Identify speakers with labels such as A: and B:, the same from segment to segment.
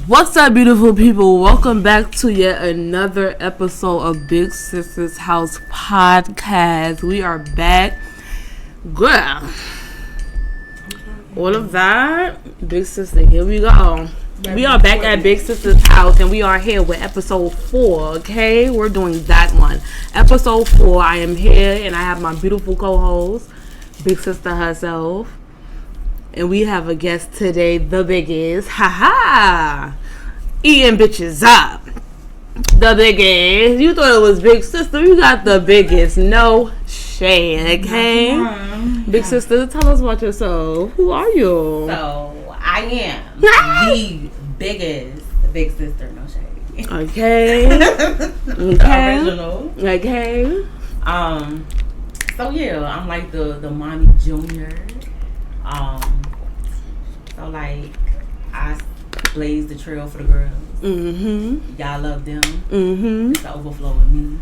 A: What's up, beautiful people? Welcome back to yet another episode of Big Sister's House Podcast. We are back. Girl. All of that. Big Sister, here we go. We are back at Big Sister's house and we are here with episode 4, okay? We're doing that one. Episode 4, I am here and I have my beautiful co-host, Big Sister herself. And we have a guest today, the biggest, eating bitches up. The biggest. You thought it was Big Sister, you got the biggest. No shade, okay? Big Sister, tell us about yourself. Who are you?
B: So, I am the biggest Big Sister, no shade.
A: Okay. Okay.
B: Original.
A: Okay.
B: So yeah, I'm like the mommy junior. So like I blaze the trail for the girls.
A: Mm-hmm.
B: Y'all love them.
A: Mm-hmm.
B: It's the overflow with me.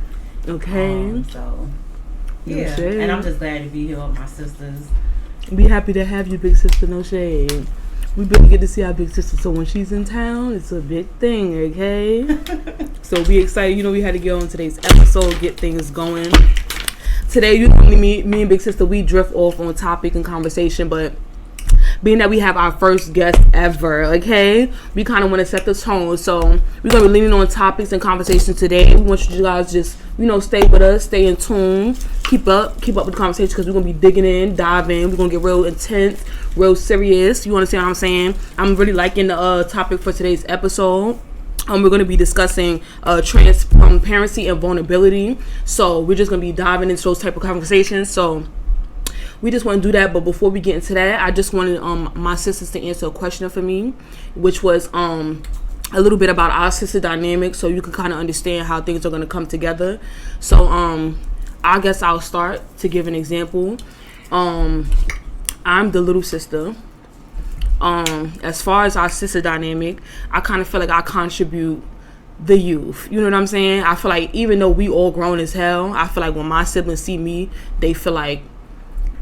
A: Okay.
B: So
A: No
B: yeah,
A: shade.
B: and I'm just glad to be here with my sisters.
A: Be happy to have you, Big Sister, no shade. We really get to see our Big Sister, so when she's in town, it's a big thing, okay? So we excited. You know, we had to get on today's episode, get things going. Today, you know, me and Big Sister, we drift off on topic and conversation, but being that we have our first guest ever, okay, we kind of want to set the tone. So we're going to be leaning on topics and conversations today. We want you guys just, you know, stay with us, stay in tune, keep up with the conversation, because we're going to be digging in, diving. We're going to get real intense, real serious. You understand what I'm saying? I'm really liking the topic for today's episode. We're going to be discussing transparency and vulnerability. So we're just going to be diving into those type of conversations. So we just want to do that. But before we get into that, I just wanted my sisters to answer a question for me, which was a little bit about our sister dynamic, so you can kind of understand how things are going to come together. So I guess I'll start to give an example. I'm the little sister. As far as our sister dynamic, I kind of feel like I contribute the youth. You know what I'm saying? I feel like even though we all grown as hell, I feel like when my siblings see me, they feel like,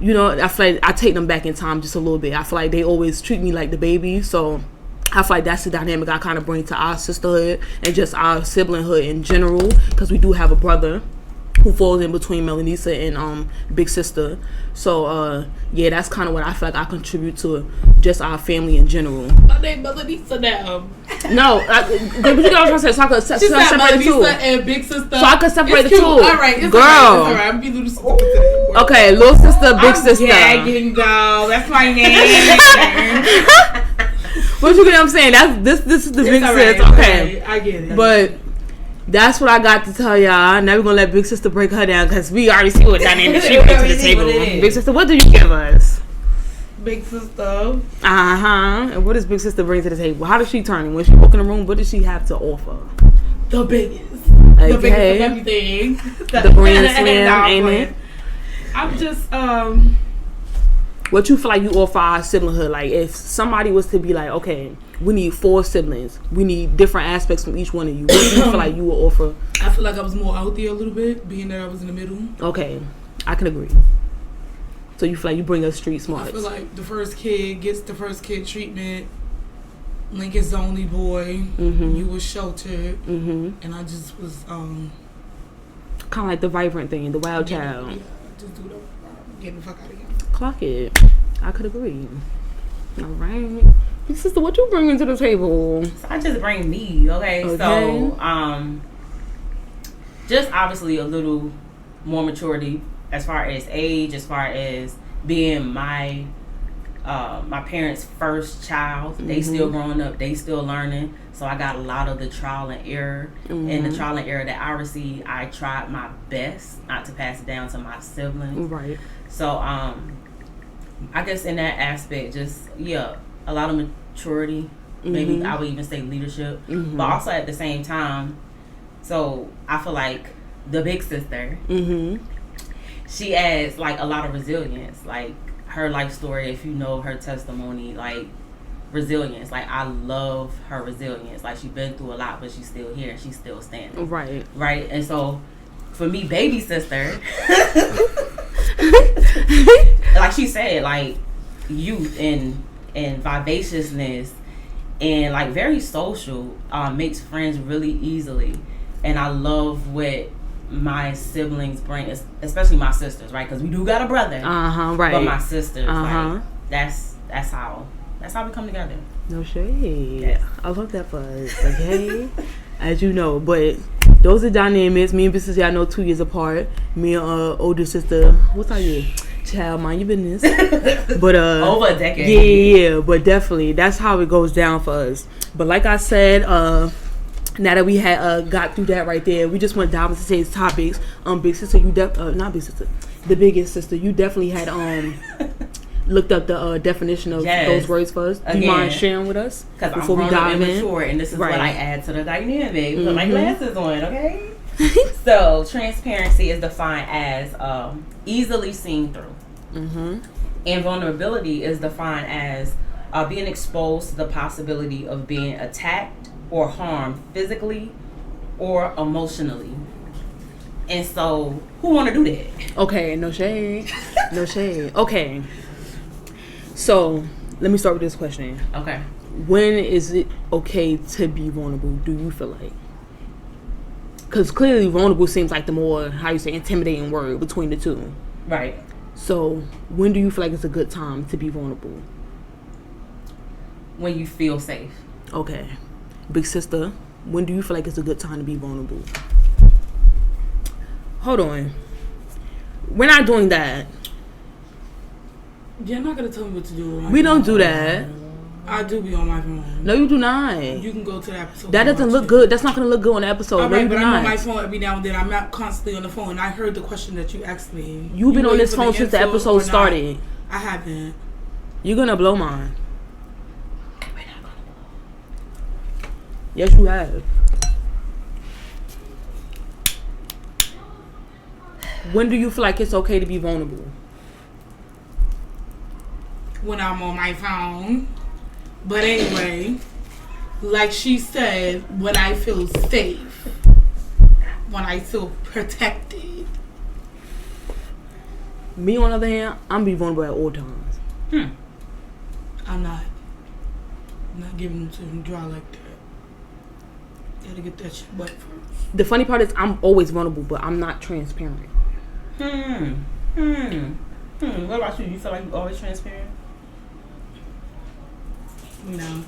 A: you know, I feel like I take them back in time just a little bit. I feel like they always treat me like the baby. So I feel like that's the dynamic I kind of bring to our sisterhood and just our siblinghood in general, because we do have a brother who falls in between Melanisa and Big Sister. So yeah, that's kind of what I feel like I contribute to just our family in general.
C: My name Melanisa now.
A: No, what you got to say? So I could separate the two.
C: Melanisa and Big Sister.
A: So I could separate the two.
C: All right, it's
A: girl.
C: All right. I'm being little sister today.
A: Okay, little sister, big sister.
B: Gagging, though. That's my name.
A: But you get what I'm saying? That's this is the big
C: Right,
A: sis. Okay,
C: I get it.
A: but that's what I got to tell y'all. Now we're gonna let Big Sister break her down, because we already see what dynamic she brings to the table. Big Sister, what do you give us?
C: Big Sister.
A: And what does Big Sister bring to the table? How does she turn? When she walk in the room, what does she have to offer?
C: The biggest.
A: Okay.
C: The biggest of everything.
A: The grand slam, ain't it?
C: I'm just
A: What you feel like you offer our siblinghood? Like, if somebody was to be like, okay, we need 4 siblings, we need different aspects from each one of you, what do you feel like you would offer?
C: I feel like I was more out there a little bit, being that I was in the middle.
A: Okay, I can agree. So you feel like you bring us street smarts.
C: I feel like the first kid gets the first kid treatment. Lincoln's the only boy.
A: Mm-hmm.
C: You was sheltered.
A: Mm-hmm.
C: And I just was
A: kind of like the vibrant thing, the wild child.
C: Yeah, just do the getting the fuck out of here.
A: Clock it. I could agree. All right. Big Sister, what you bringing to the table?
B: So I just bring me, okay? So just obviously a little more maturity as far as age, as far as being my parents' first child. They still growing up, they still learning. So I got a lot of the trial and error. And the trial and error that I received, I tried my best not to pass it down to my siblings.
A: Right.
B: So I guess in that aspect, just a lot of maturity. Maybe I would even say leadership. But also at the same time, so I feel like the big sister, she adds like a lot of resilience. Like her life story, if you know her testimony, like resilience. Like I love her resilience. Like she's been through a lot, but she's still here and she's still standing.
A: Right.
B: Right. And so for me, baby sister, like she said, like youth and vivaciousness and like very social, makes friends really easily. And I love what my siblings bring, especially my sisters, right? Because we do got a brother,
A: right.
B: But my sisters, like, that's how we come together.
A: No shade.
B: Yes.
A: I love that for us. Okay, as you know, but those are dynamics. Me and Big Sister, I know 2 years apart. Me and older sister, what's our year? Child, mind your business. But
B: over a decade.
A: Yeah. But definitely, that's how it goes down for us. But like I said, now that we had got through that right there, we just went down into today's topics. Big Sister, you not Big Sister, the biggest sister, you definitely had looked up the definition of those words for us. Do you mind sharing with us
B: before we dive in? Mature, and this is what I add to the dynamic. Put my glasses on, okay? So transparency is defined as easily seen through, and vulnerability is defined as being exposed to the possibility of being attacked or harmed physically or emotionally. And so, who want to do that?
A: Okay, no shade. No shade. Okay. So, let me start with this question.
B: Okay.
A: When is it okay to be vulnerable, do you feel like? Because clearly vulnerable seems like the more, how you say, intimidating word between the two.
B: Right.
A: So, when do you feel like it's a good time to be vulnerable?
B: When you feel safe.
A: Okay. Big Sister, when do you feel like it's a good time to be vulnerable? Hold on. We're not doing that.
C: You're not going to tell me what to do.
A: We don't do that.
C: I do be on my phone.
A: No, you do not.
C: You can go to the episode.
A: That doesn't look good. That's not going to look good on the episode.
C: All right, but I'm
A: not.
C: on my phone every now and then. I'm not constantly on the phone. I heard the question that you asked me.
A: You've been on this phone since the episode started.
C: I haven't.
A: You're going to blow mine. Yes, you have. When do you feel like it's okay to be vulnerable?
C: When I'm on my phone. But anyway, like she said, when I feel safe, when I feel protected.
A: Me, on the other hand, I'm be vulnerable at all times.
C: I'm not giving them to him dry like that. Gotta get that shit wet first.
A: The funny part is I'm always vulnerable, but I'm not transparent.
B: What about you? You feel like you're always transparent?
C: No.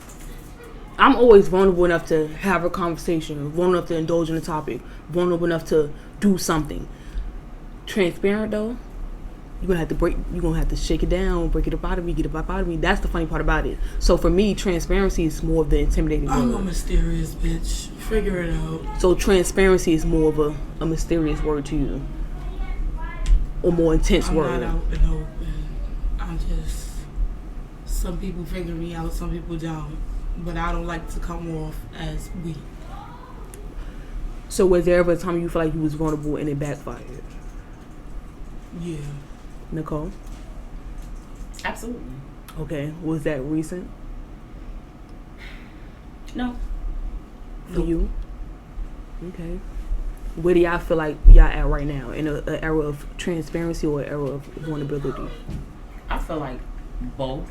A: I'm always vulnerable enough to have a conversation, vulnerable enough to indulge in a topic, vulnerable enough to do something. Transparent though, you're gonna have to shake it down, break it up out of me, get it up out of me. That's the funny part about it. So for me, transparency is more of the intimidating word.
C: I'm a mysterious bitch. Figure it out.
A: So transparency is more of a mysterious word to you. Or more intense word.
C: I'm not out and open. I'm just, some people figure me out, some people don't. But I don't like to come off as weak.
A: So was there ever a time you feel like you was vulnerable and it backfired?
C: Yeah.
A: Nicole?
B: Absolutely.
A: Okay. Was that recent?
B: No.
A: For you? Okay. Where do y'all feel like y'all at right now? In an era of transparency or an era of vulnerability?
B: I feel like both.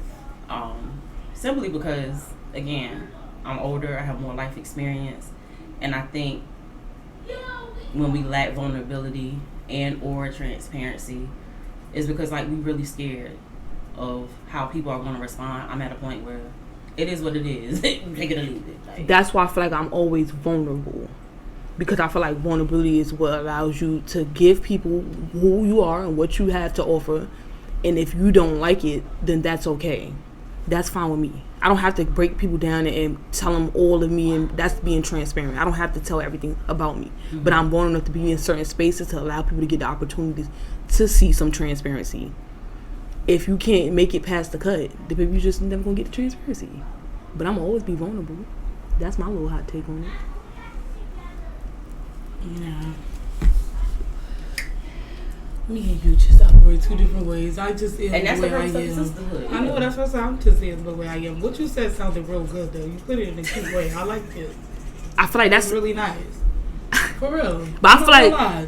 B: Simply because, again, I'm older, I have more life experience, and I think when we lack vulnerability and or transparency, is because like we really scared of how people are going to respond. I'm at a point where it is what it is. Take it or leave it. Like,
A: that's why I feel like I'm always vulnerable, because I feel like vulnerability is what allows you to give people who you are and what you have to offer, and if you don't like it, then that's okay. That's fine with me. I don't have to break people down and tell them all of me, and that's being transparent. I don't have to tell everything about me. Mm-hmm. But I'm born enough to be in certain spaces to allow people to get the opportunities to see some transparency. If you can't make it past the cut, then maybe you just never gonna get the transparency. But I'm always be vulnerable. That's my little hot take on it.
C: Yeah. Me and you just operate two different ways. I just am
B: and that's
C: the way I
B: am.
C: Sisterhood. I know that's what I'm just is the way I am. What you said sounded real good though. You put it in a cute way. I like it.
A: I feel like that's
C: really nice. For real.
A: But I feel like,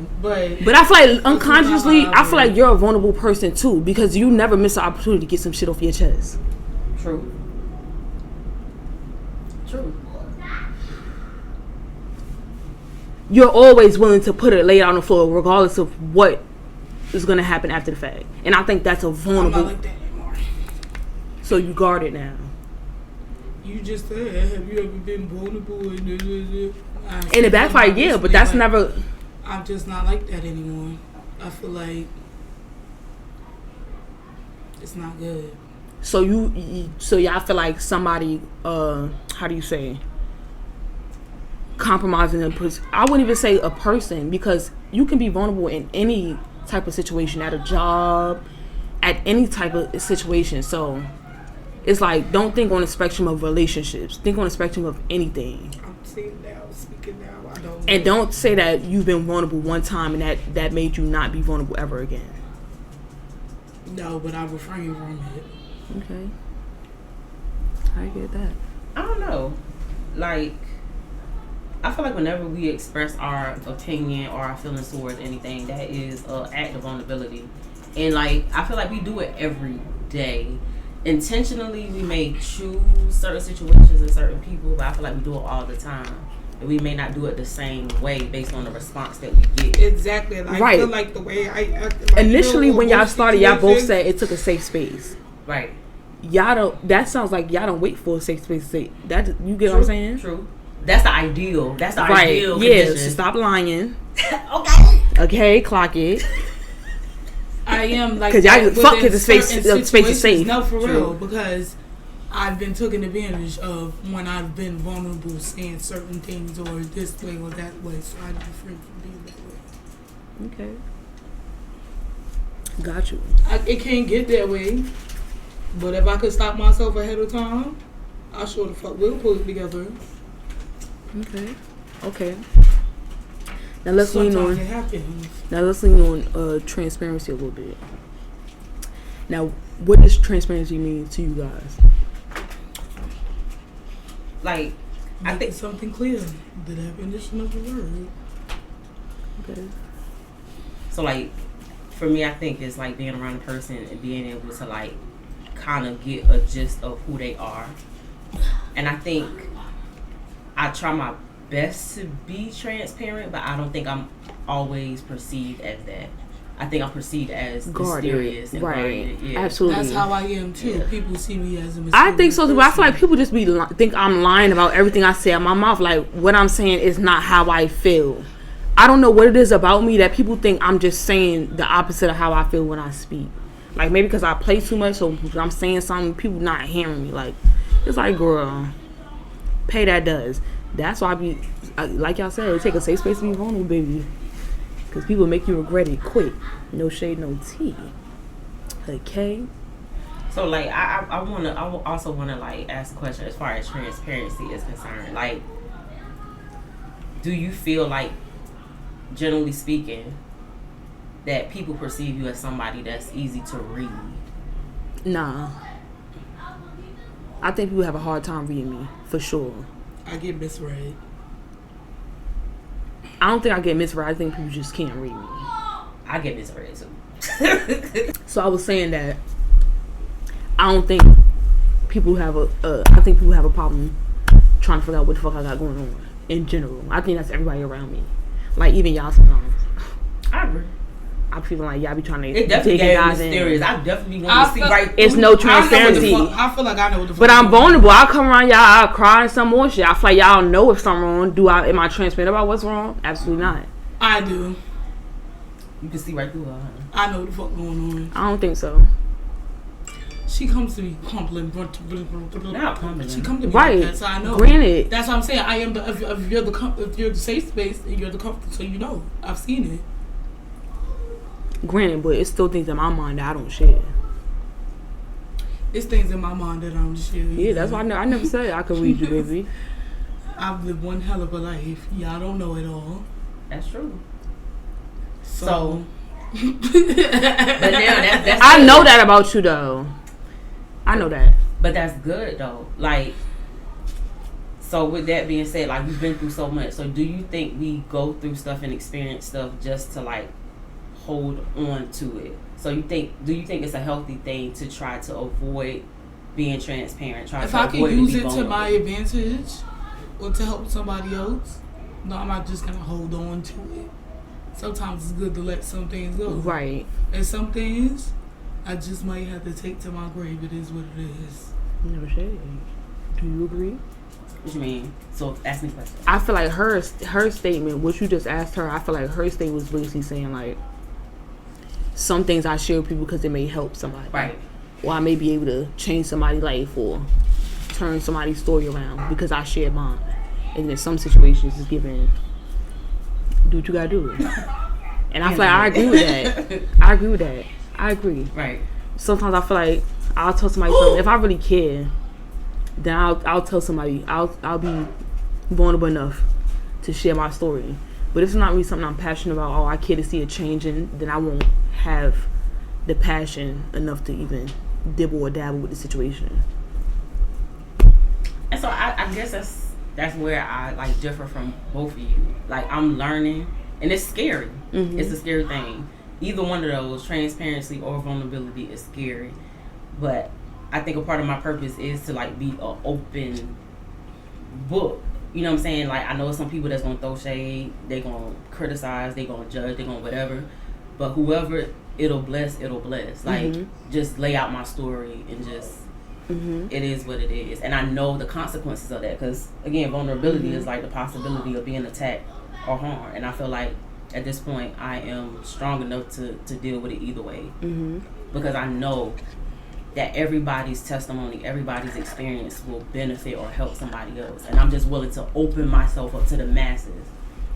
A: but I feel like unconsciously, I feel like you're a vulnerable person too, because you never miss an opportunity to get some shit off your chest.
B: True. True.
A: You're always willing to put it lay on the floor regardless of what is going to happen after the fact. And I think that's a vulnerable.
C: I'm not like that anymore.
A: So you guard it now.
C: You just said, have you ever been vulnerable? And
A: it backfired, yeah, but that's never.
C: I'm just not like that anymore. I feel like it's not good.
A: So y'all feel like somebody, how do you say, compromising a person. I wouldn't even say a person, because you can be vulnerable in any type of situation, at a job, at any type of situation. So it's like, don't think on the spectrum of relationships. Think on the spectrum of anything.
C: I'm saying now, speaking now.
A: And don't say that you've been vulnerable one time and that made you not be vulnerable ever again.
C: No, but I refrain from it.
A: Okay. I get that.
B: I don't know. Like, I feel like whenever we express our opinion or our feelings towards anything, that is an act of vulnerability. And, like, I feel like we do it every day. Intentionally, we may choose certain situations and certain people, but I feel like we do it all the time. And we may not do it the same way based on the response that we get.
C: Exactly. Like,
A: right.
C: I feel like the way I act. Like,
A: initially, when y'all started, y'all both said it took a safe space.
B: Right.
A: Y'all don't. That sounds like y'all don't wait for a safe space to say that. You get what I'm saying?
B: True. That's the ideal. That's the
A: right.
B: ideal.
A: Yeah.
B: Condition.
A: So stop lying.
B: Okay.
A: Okay. Clock it.
C: I am like,
A: because y'all fuck it. The space is safe.
C: No, for real, because I've been taken advantage of when I've been vulnerable, saying certain things or this way or that way. So I refrain from being that way.
A: Okay. Got you.
C: It can't get that way. But if I could stop myself ahead of time, I sure the fuck will pull it together.
A: Okay. Now let's lean on.
C: It happens.
A: Now let's lean on transparency a little bit. Now, what does transparency mean to you guys?
B: Like, I think
C: something clear. The definition of the word.
A: Okay.
B: So, like, for me, I think it's like being around a person and being able to, like, kind of get a gist of who they are. And I think I try my best to be transparent, but I don't think I'm always perceived as that. I think I'm perceived as mysterious and guarded. Yeah.
A: Absolutely.
C: That's how I am too. Yeah. People see me as a mysterious
A: I think so too.
C: person.
A: I feel like people just think I'm lying about everything I say out my mouth. Like, what I'm saying is not how I feel. I don't know what it is about me that people think I'm just saying the opposite of how I feel when I speak. Like, maybe because I play too much, so I'm saying something, people not hearing me. Like, it's like, girl, pay that does. That's why like y'all said, it take a safe space to be vulnerable, baby. Because people make you regret it quick. No shade, no tea. Okay?
B: So, like, I also want to, like, ask a question as far as transparency is concerned. Like, do you feel like, generally speaking, that people perceive you as somebody that's easy to read?
A: Nah. I think people have a hard time reading me, for sure.
C: I get misread.
A: I don't think I get misread. I think people just can't read me.
B: I get misread too.
A: So I was saying that I don't think people have I think people have a problem trying to figure out what the fuck I got going on in general. I think that's everybody around me. Like, even y'all sometimes.
B: I agree.
A: I feel like y'all be trying to
B: it definitely get mysterious. I definitely want to see right.
A: It's no transparency.
C: I feel like I know what the fuck.
A: But I'm vulnerable. I'll come around y'all, I'll cry and some more shit. I feel like y'all know if something wrong. Am I transparent about what's wrong? Absolutely not.
C: I do.
B: You can see right through her.
C: I know what the fuck going on.
A: I don't think so.
C: She comes to me humbling.
B: Not humbling.
C: She comes to me
A: right.
C: like that, so I know.
A: Granted.
C: That's what I'm saying. I am if you're the safe space, you're the comfort, so you know. I've seen it.
A: Granted, but it's still things in my mind that I don't share.
C: It's things in my mind that I don't share.
A: Yeah, that's why I never said I could read you, baby.
C: I've lived one hell of a life. Y'all don't know it all.
B: That's true.
C: So
B: but now that's
A: I know that about you, though. I know that.
B: But that's good, though. Like, so with that being said, like, you've been through so much. So do you think we go through stuff and experience stuff just to, like, hold on to it? So do you think it's a healthy thing to try to avoid being transparent.
C: If I can use it to my advantage or to help somebody else, no, I'm not just gonna hold on to it. Sometimes it's good to let some things go.
A: Right.
C: And some things I just might have to take to my grave. It is what it is.
A: Never shade. Do you agree?
B: What you mean? So ask me a question.
A: I feel like her statement, what you just asked her, I feel like her statement was basically saying like, some things I share with people because it may help somebody.
B: Right.
A: Or I may be able to change somebody's life or turn somebody's story around because I shared mine. And in some situations, it's given, do what you gotta do. And I feel like I agree with that. I agree.
B: Right.
A: Sometimes I feel like I'll tell somebody something. If I really care, then I'll tell somebody. I'll be vulnerable enough to share my story. But if it's not really something I'm passionate about, or I care to see a change in, then I won't have the passion enough to even dibble or dabble with the situation.
B: And so I guess that's where I like differ from both of you. Like I'm learning, and it's scary. Mm-hmm. It's a scary thing. Either one of those, transparency or vulnerability, is scary. But I think a part of my purpose is to like be an open book. You know what I'm saying? Like I know some people that's gonna throw shade, they gonna criticize, they gonna judge, they gonna whatever. But whoever it'll bless. Like just lay out my story and just it is what it is. And I know the consequences of that because again, vulnerability is like the possibility of being attacked or harmed. And I feel like at this point I am strong enough to deal with it either way because I know that everybody's testimony, everybody's experience will benefit or help somebody else. And I'm just willing to open myself up to the masses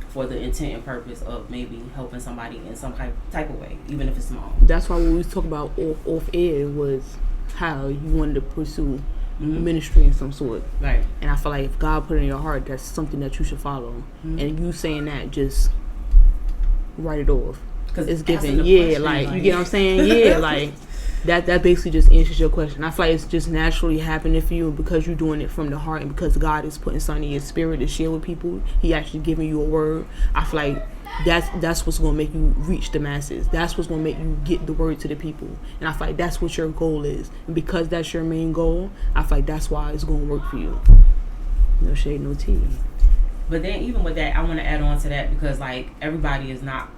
B: for the intent and purpose of maybe helping somebody in some type of way, even if it's small.
A: That's why when we talk about off air was how you wanted to pursue ministry in some sort.
B: Right.
A: And I feel like if God put it in your heart, that's something that you should follow. And you saying that, just write it off. Because it's given, like, you get what I'm saying? Yeah, like, that basically just answers your question. I feel like it's just naturally happening for you because you're doing it from the heart and because God is putting something in your spirit to share with people. He actually giving you a word. I feel like that's what's going to make you reach the masses. That's what's going to make you get the word to the people. And I feel like that's what your goal is. And because that's your main goal, I feel like that's why it's going to work for you. No shade, no tea.
B: But then even with that, I want to add on to that because, like, everybody is not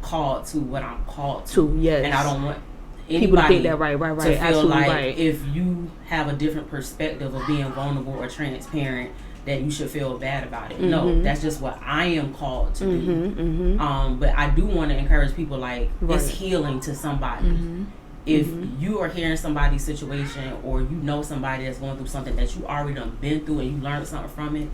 B: called to what I'm called to.
A: Yes.
B: And I don't want
A: people to think that right.
B: to feel
A: absolutely
B: like
A: right.
B: If you have a different perspective of being vulnerable or transparent, that you should feel bad about it. No, that's just what I am called to do. But I do want to encourage people, like, it's healing to somebody. If you are hearing somebody's situation or you know somebody that's going through something that you already done been through and you learned something from it,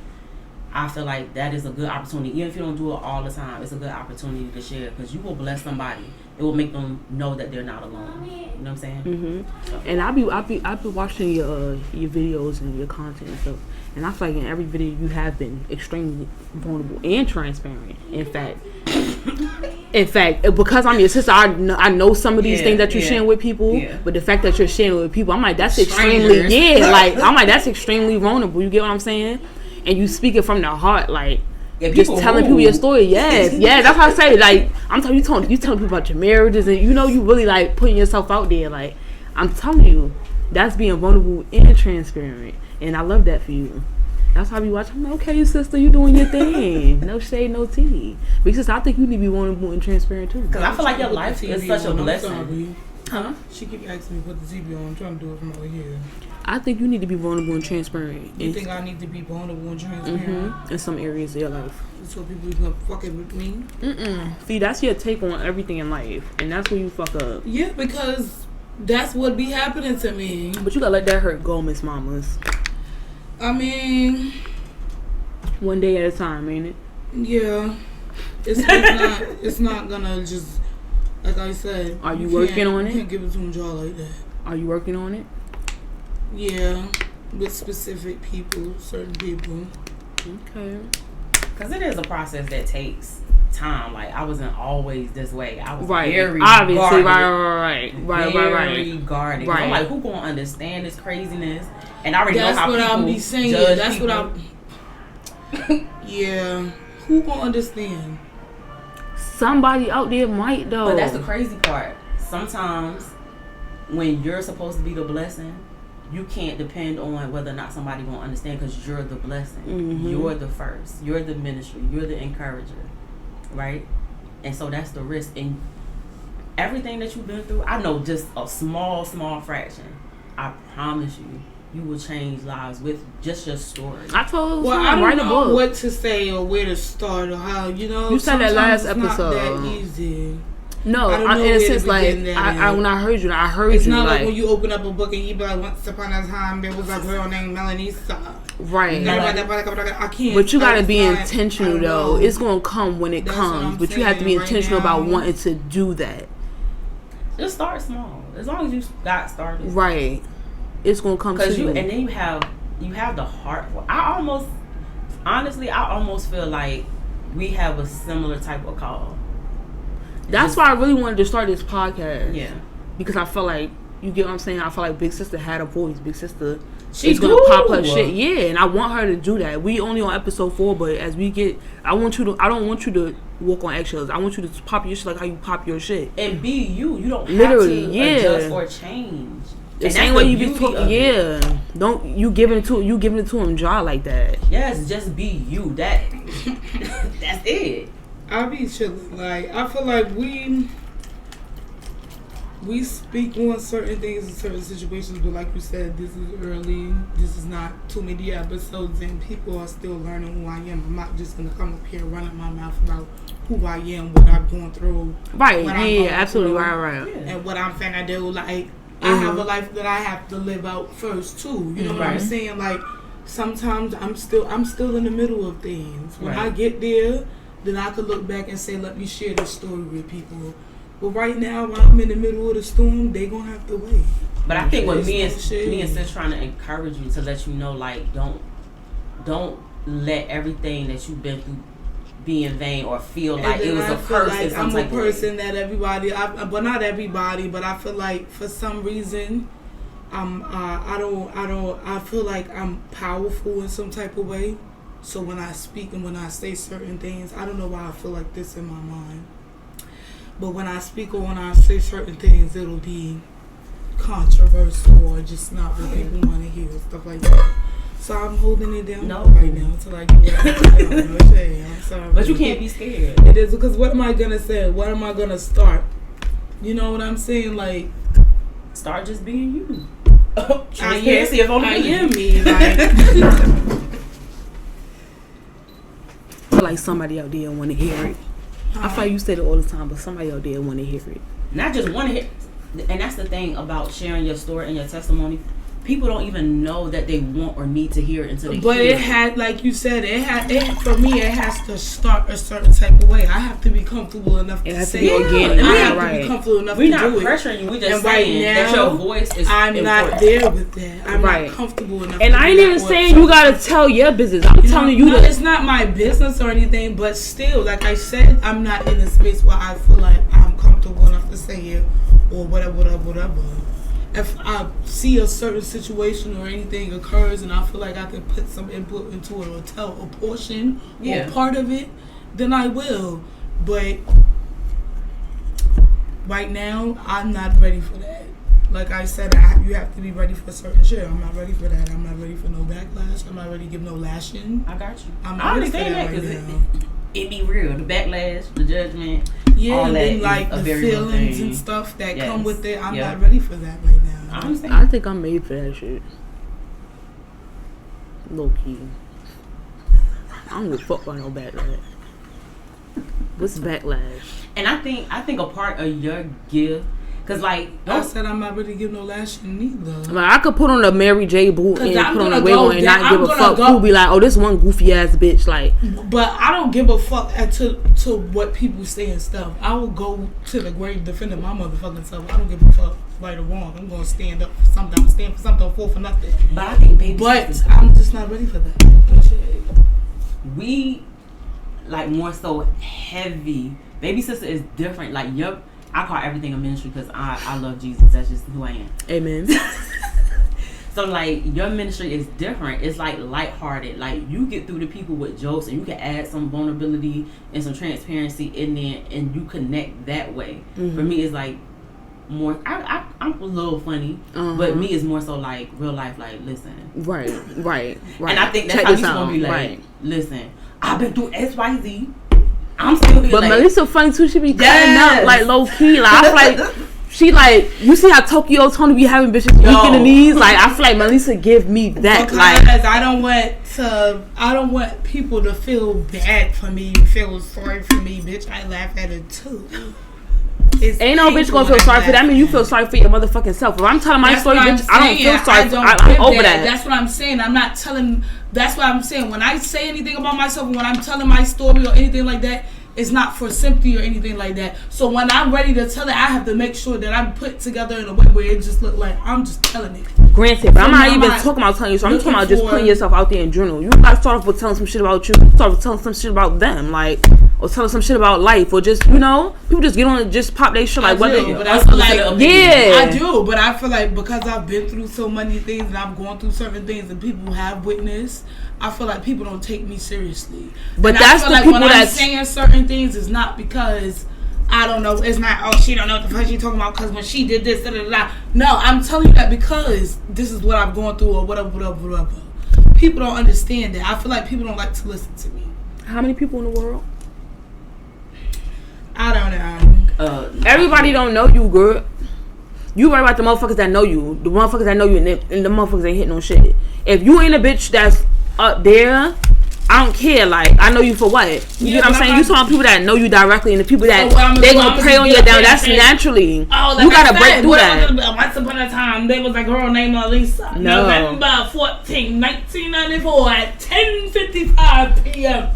B: I feel like that is a good opportunity. Even if you don't do it all the time, it's a good opportunity to share because you will bless somebody. It will make them know that they're not alone. You know what I'm saying? So. And
A: I be watching your videos and your content and stuff, and I feel like in every video you have been extremely vulnerable and transparent. In fact, because I'm your sister, I know some of these things that you're sharing with people. But the fact that you're sharing with people, I'm like, that's extremely that's extremely vulnerable. You get what I'm saying? And you speak it from the heart, like. Yeah, just telling people your story. Yes, that's how I say it. Like, I'm telling you telling people about your marriages, and you know you really like putting yourself out there. Like, I'm telling you, that's being vulnerable and transparent, and I love that for you. That's how I be watching. I'm like, okay, sister, you doing your thing. No shade, no tea. Because I think you need to be vulnerable and transparent too.
B: Because I feel like your life is such a blessing.
C: Huh? She keep asking me to put the TV on. I'm trying to do it from over here.
A: I think you need to be vulnerable and transparent.
C: You think I need to be vulnerable and transparent?
A: In some areas of your life.
C: So people gonna fuck it with me?
A: See, that's your take on everything in life. And that's where you fuck up.
C: Yeah, because that's what be happening to me.
A: But you gotta let that hurt go, Miss Mamas.
C: I mean...
A: one day at a time, ain't it?
C: Yeah. It's not gonna just... Like I said...
A: Are you working on it?
C: You can't give it to them jaw like that.
A: Are you working on it?
C: Yeah, with specific people, certain people.
B: Okay. Because it is a process that takes time. Like, I wasn't always this way. I was very
A: obviously,
B: guarded.
A: Very
B: guarded.
A: Right.
B: I'm like, who gonna understand this craziness? And I already
C: that's
B: know how
C: what
B: people
C: I'm be saying.
B: judge
C: That's
B: people.
C: what I'm... Yeah. Who gonna understand?
A: Somebody out there might, though.
B: But that's the crazy part. Sometimes, when you're supposed to be the blessing, you can't depend on whether or not somebody gonna understand, because you're the blessing. You're the first. You're the ministry. You're the encourager, right? And so that's the risk. And everything that you've been through, I know just a small fraction. I promise you will change lives with just your story.
A: I told
C: well, I don't know what to say or where to start or how,
A: You said that last episode.
C: Not that easy.
A: No, in a sense, like, when I heard you,
C: it's not like when you open up a book and you be like, once upon a time, there was a girl named Melanie Starr.
A: Right.
C: I can't.
A: But you gotta be intentional, though. It's gonna come when it comes. But you have to be intentional about wanting to do that.
B: Just start small. As long as you got started.
A: Right. It's gonna come to you.
B: And then you have the heart. I almost feel like we have a similar type of call.
A: That's why I really wanted to start this podcast.
B: Yeah.
A: Because I felt like, you get what I'm saying? I feel like Big Sister had a voice. Big Sister is going to pop her shit. Yeah, and I want her to do that. We only on episode 4, but as we get, I don't want you to walk on eggshells. I want you to pop your shit like how you pop your shit.
B: And be you. You don't have to adjust or change.
A: The same way you be talking, don't you giving it to him dry like that.
B: Yes, just be you. That's it.
C: I be chilling. Like, I feel like we speak on certain things in certain situations, but like you said, this is early. This is not too many episodes, and people are still learning who I am. I'm not just gonna come up here running my mouth about who I am, what I'm going through.
A: Right. Yeah. Absolutely. Right.
C: Yeah. And what I'm finna do. Like, I have a life that I have to live out first too. You know what I'm saying? Like, sometimes I'm still in the middle of things. When I get there, then I could look back and say, let me share this story with people. But right now, when I'm in the middle of the storm, they gonna have to wait.
B: But I think what me and Sis trying to encourage you, to let you know, like, don't let everything that you've been through be in vain or feel like it was a curse.
C: Like I'm a person that everybody, but not everybody, but I feel like for some reason, I feel like I'm powerful in some type of way. So when I speak and when I say certain things, I don't know why I feel like this in my mind. But when I speak or when I say certain things, it'll be controversial or just not what people want to hear, stuff like that. So I'm holding it down right now until I get I'm sorry.
B: But you can't be scared.
C: It is, because what am I going to say? What am I going to start? You know what I'm saying? Like,
B: start just being you.
C: I am me. Like,
A: I feel like somebody out there want to hear it. I feel like you say it all the time, but somebody out there want to hear it.
B: Not just want to hear. And that's the thing about sharing your story and your testimony. People don't even know that they want or need to hear it until they hear it.
C: But it had, like you said, for me, it has to start a certain type of way. I have to be comfortable enough to say it.
A: Organic.
C: I have to be comfortable enough to do it.
B: We're not pressuring you. We just saying that your voice is
C: I'm
B: important.
C: not there with that. I'm not comfortable enough.
A: And I ain't even saying you gotta tell your business. I'm telling you
C: it's not my business or anything, but still, like I said, I'm not in a space where I feel like I'm comfortable enough to say it or whatever. If I see a certain situation or anything occurs and I feel like I can put some input into it or tell a portion or part of it, then I will. But right now, I'm not ready for that. Like I said, you have to be ready for certain shit. I'm not ready for that. I'm not ready for no backlash. I'm not ready to give no lashing.
B: I got you.
C: I'm not ready for that right now.
B: It be real. The backlash, the judgment.
C: Yeah, and then like the feelings and stuff that come with it. I'm not ready for that right now.
A: I think I'm made for that shit. Low key. I don't give a fuck about no backlash. What's backlash?
B: And I think a part of your gift, cause like
C: I said, I'm not ready to give no lashing neither.
A: Like, I could put on a Mary J. boot and put on a wig on and not give a fuck. Who be like, oh, this one goofy ass bitch. Like,
C: but I don't give a fuck to what people say and stuff. I will go to the grave defending my motherfucking self. I don't give a fuck, right or wrong. I'm gonna stand up for something. I'm stand for something, fall for nothing.
B: But I think
C: I'm just not ready for that.
B: We like more so heavy. Baby sister is different. Like I call everything a ministry because I love Jesus. That's just who I am.
A: Amen.
B: So like your ministry is different. It's like lighthearted. Like you get through to people with jokes and you can add some vulnerability and some transparency in there and you connect that way. Mm-hmm. For me, it's like more. I I'm a little funny, but me is more so like real life. Like, listen,
A: right.
B: And I think that's how you gonna be like, listen, I've been through XYZ. I'm still be
A: but
B: like,
A: Melissa funny too. She be cutting up like low key. Like I feel like she like, you see how Tokyo Tony be having bitches weak in the knees. Like I feel like Melissa give me that.
C: Because
A: like
C: I don't want people to feel bad for me, feel sorry for me, bitch. I laugh at it too.
A: Ain't no bitch gonna feel sorry for that. I mean, you feel sorry for your motherfucking self. If I'm telling my story, bitch, I don't feel sorry. I'm over that.
C: That's what I'm saying. I'm not telling. That's what I'm saying. When I say anything about myself, when I'm telling my story or anything like that, it's not for sympathy or anything like that. So when I'm ready to tell it, I have to make sure that I'm put together in a way where it just look like I'm just telling it.
A: Granted, but I'm not even talking about telling you. So I'm talking about just putting yourself out there in general. You gotta start off with telling some shit about you. Start with telling some shit about them, like, or telling some shit about life, or just, you know, people just get on and just pop their shit like whether.
C: But I feel like
A: I
C: do, but I feel like because I've been through so many things and I've gone through certain things and people have witnessed, I feel like people don't take me seriously.
A: But
C: and
A: that's
C: I feel
A: the
C: like
A: people
C: when
A: that's
C: I'm saying certain things is not because I don't know. It's not, oh, she don't know what the fuck she talking about because when she did this, da, da, da. No, I'm telling you that because this is what I've gone through or whatever. People don't understand that. I feel like people don't like to listen to me.
A: How many people in the world?
C: I don't know.
A: Everybody don't know you, girl. You worry about the motherfuckers that know you. The motherfuckers that know you and the motherfuckers ain't hitting no shit. If you ain't a bitch that's up there, I don't care. Like, I know you for what? You know what I'm saying? You talking people that know you directly and the people that they gonna prey on you down. That's naturally.
C: Like
A: you gotta break through that.
C: Once upon a time, there was a girl named Elisa.
A: No.
C: November 14, 1994 at 10:55 p.m.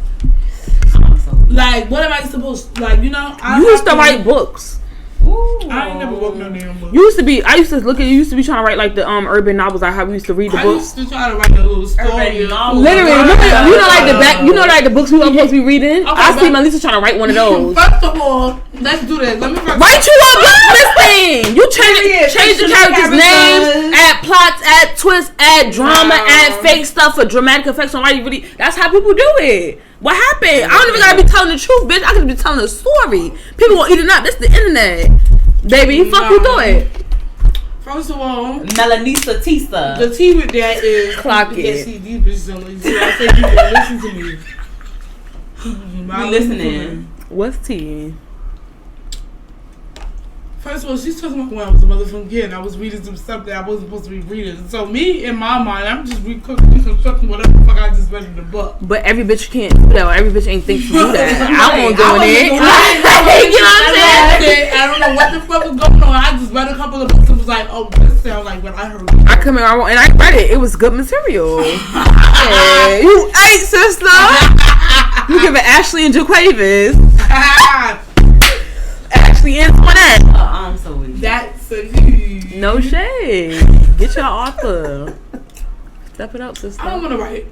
C: Like, what am I supposed to, like, you know?
A: You used to write books.
C: Ooh. I ain't never wrote no damn book.
A: I used to look at you. Used to be trying to write like the urban novels. Like how we used to read the books.
C: I used to try to write a little story.
A: Literally, you know, like the back. You know, like the books we were supposed to be reading. Okay, I see Melissa trying to write one of those.
C: First of all, let's do this. Let me
A: write you a book. Listen, you change the characters' names, add plots, add twists, add drama, add fake stuff for dramatic effects on writing. Really, that's how people do it. What happened? I don't even gotta be telling the truth, bitch. I could be telling a story. People gonna eat it up. That's the internet, baby. Fuck you through it.
C: First of all,
B: Melanisa Tisa.
C: The tea with that is
A: clock it.
C: See, these bitches don't listen. I say people don't listen to me.
B: We listening.
A: What's tea?
C: First of all, she's talking about when I was a motherfucking kid and I was reading some stuff that I wasn't supposed to be reading. So me, in my mind, I'm just reconstructing whatever the fuck I just read in the book.
A: But every bitch can't do that. Every bitch ain't think to do that. I won't doing it. You know what I'm saying?
C: I don't know what the fuck was going on. I just read a couple of books and was like, oh, this sounds like what I heard.
A: I come here and I read it. It was good material. Yeah. You ate, sister. You giving Ashley and Jaquavis. Ashley and Toinette.
B: I'm so weak.
C: That's a huge.
A: No shade. Get your author. Step it up, sister.
C: I don't want to write.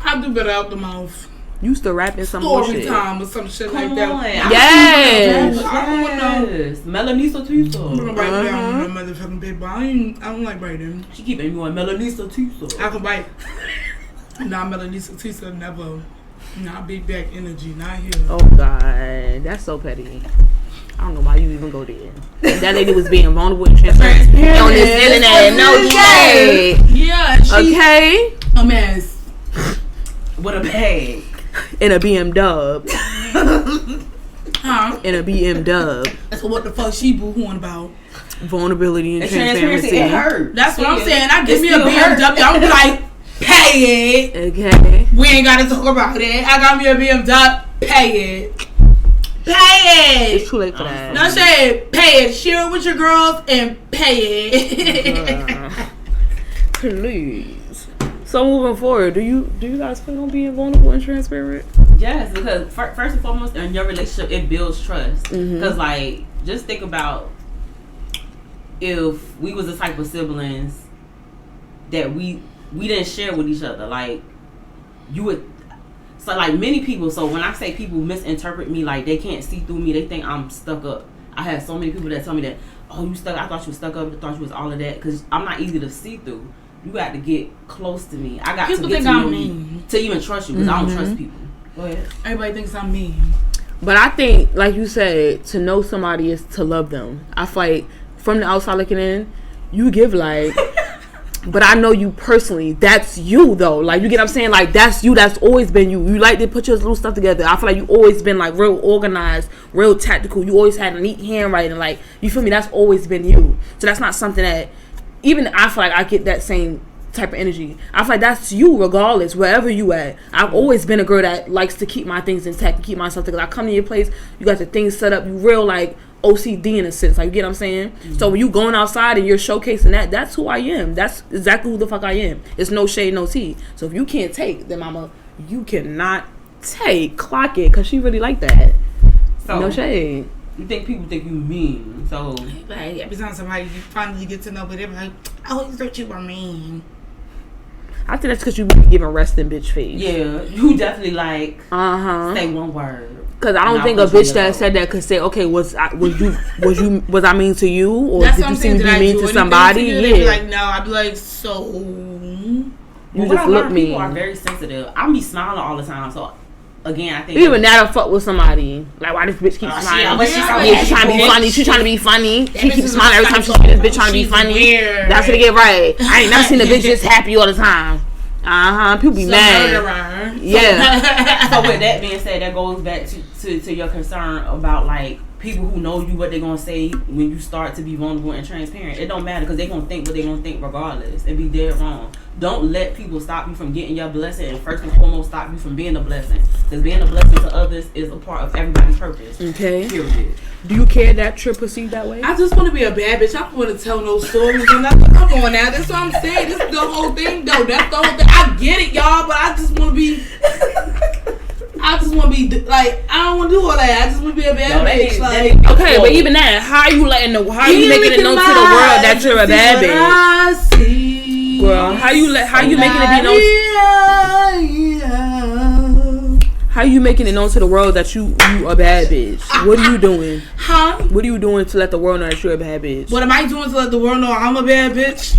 C: I do better out the mouth.
A: You used to rap in some
C: story
A: bullshit.
C: time or some shit
B: Come
C: like that.
B: On.
A: Yes.
C: I don't want to.
B: Melanisa Tisa.
C: I'm gonna write down the motherfucking paper. I don't like writing.
B: She keep me on Melanisa Tisa.
C: I can write. Nah, Melanisa Tisa never. Not big back energy. Not here.
A: Oh God, that's so petty. I don't know why you even go there. That lady was being vulnerable and transparent on this internet. No shade.
C: Yeah.
A: Okay.
C: A mess.
B: With a bag.
A: In a BM dub.
C: Huh?
A: In a BM dub.
C: So what the fuck she boo-hooing about?
A: Vulnerability and transparency.
B: It hurt.
C: That's what I'm saying. I give me a BMW. I'm like, pay it.
A: Okay.
C: We ain't gotta talk about it. I got me a BMW. Pay it. Pay it.
A: It's too late for that.
C: No shade. Pay it. Share it with your girls and pay it.
A: Please. So moving forward, do you guys plan on being vulnerable and transparent?
B: Yes, because first and foremost, in your relationship, it builds trust. Because like, just think about if we was the type of siblings that we didn't share with each other. Like, you would. So like many people. So when I say people misinterpret me, like they can't see through me, they think I'm stuck up. I have so many people that tell me that, oh, you stuck. I thought you was stuck up. I thought you was all of that. Because I'm not easy to see through. You got to get close to me. I got
C: people
B: to get
C: think
B: to
C: I'm
B: know
C: mean
B: you to even trust you. Because I don't trust people. Go ahead.
C: Everybody thinks I'm mean.
A: But I think, like you said, to know somebody is to love them. I feel like from the outside looking in, you give like. But I know you personally. That's you though. Like, you get what I'm saying? Like, that's you. That's always been you. You like to put your little stuff together. I feel like you always been like real organized, real tactical. You always had a neat handwriting. Like, you feel me? That's always been you. So that's not something that even I feel like I get that same type of energy. I feel like that's you regardless, wherever you at. I've always been a girl that likes to keep my things intact and keep myself together. I come to your place, you got the things set up. You real like OCD in a sense, like, you get what I'm saying? So when you going outside and you're showcasing that, that's who I am. That's exactly who the fuck I am. It's no shade, no tea. So if you can't take, then mama, you cannot take. Clock it, because she really like that. So no shade.
B: You think people think you mean? So
C: like every time somebody you finally get to know, but they're like, I always thought you were mean.
A: I think that's because you be giving resting bitch face.
B: Yeah, you definitely like say one word.
A: Cause I don't think a bitch that said that could say, okay, was I mean to you, or
C: that's
A: did you see me be mean to somebody?
C: Yeah. Be like, no, I'd be like, so.
A: You just look mean.
B: People are very sensitive. I be smiling all the time, so. Again, I think
A: even now to fuck with somebody. Like, why this bitch keep smiling? She's trying to be funny. She's trying to be funny. She keeps smiling every time she sees this bitch trying to be funny.
C: Weird.
A: That's what they get right. I ain't never seen a bitch just happy all the time. People be mad. Yeah.
B: So with that being said, that goes back to your concern about like people who know you, what they're gonna say when you start to be vulnerable and transparent. It don't matter because they're gonna think what they're gonna think regardless and be dead wrong. Don't let people stop you from getting your blessing, and first and foremost stop you from being a blessing, because being a blessing to others is a part of everybody's purpose.
A: Okay.
B: Period.
A: Do you care that Trip perceived that way?
C: I just want to be a bad bitch. I don't want to tell no stories or nothing. Come on now, that's what I'm saying. This is the whole thing though. That's the whole thing. I get it, y'all, but I just want to be like, I don't want to do all that. I just want to be a bad bitch.
B: Okay,
A: but even that, how you making it known to the world that you're a bad bitch?
C: I see.
A: Girl, how you making it be known? How you making it known to the world that you a bad bitch? What are you doing?
C: Huh?
A: What are you doing to let the world know that you're a bad bitch?
C: What am I doing to let the world know I'm a bad bitch?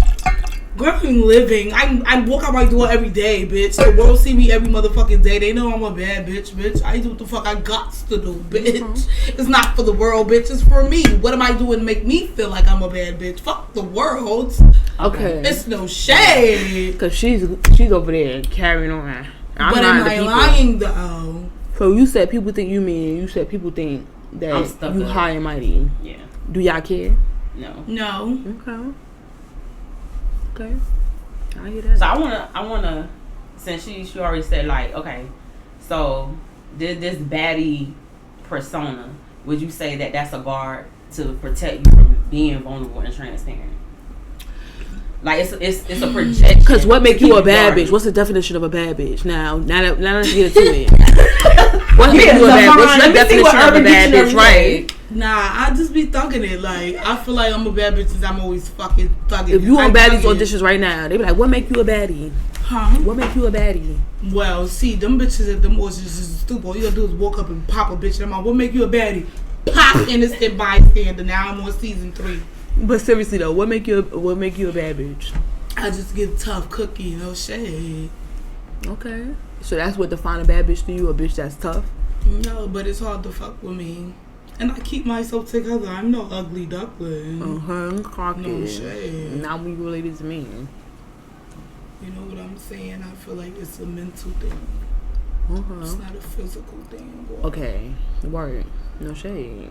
C: Girl, I'm living. I walk out my door every day, bitch. The world see me every motherfucking day. They know I'm a bad bitch, bitch. I do what the fuck I got to do, bitch. It's not for the world, bitch. It's for me. What am I doing to make me feel like I'm a bad bitch? Fuck the world.
A: Okay.
C: It's no shade.
A: Because she's over there carrying on.
C: But am I lying, though?
A: So you said people think you mean. You said people think that you high and mighty.
B: Yeah.
A: Do y'all care?
C: No.
A: Okay. I hear that.
B: So I wanna, since she already said like, okay, so this baddie persona, would you say that that's a guard to protect you from being vulnerable and transparent? Like it's a projection.
A: Because what make you a bad bitch? What's the definition of a bad bitch? Now let's get into it. What make you a bad bitch? What's the definition of a bad bitch? Right.
C: Nah, I just be thugging it. Like, I feel like I'm a bad bitch because I'm always fucking thugging.
A: If you on baddies auditions right now, they be like, what make you a baddie?
C: Huh?
A: What make you a baddie?
C: Well, see, them bitches at them auditions is stupid. All you gotta do is walk up and pop a bitch in the mouth. What make you a baddie? Pop innocent bystander. Now I'm on season 3.
A: But seriously though, what make you a bad bitch?
C: I just give tough cookie, no shade.
A: Okay. So that's what define a bad bitch to you, a bitch that's tough?
C: No, but it's hard to fuck with me. And I keep myself together. I'm no ugly duckling.
A: Cocky.
C: No shade.
A: Now we related to me.
C: You know what I'm saying? I feel like it's a mental thing. It's not a physical thing. Boy.
A: Okay. Word. No shade.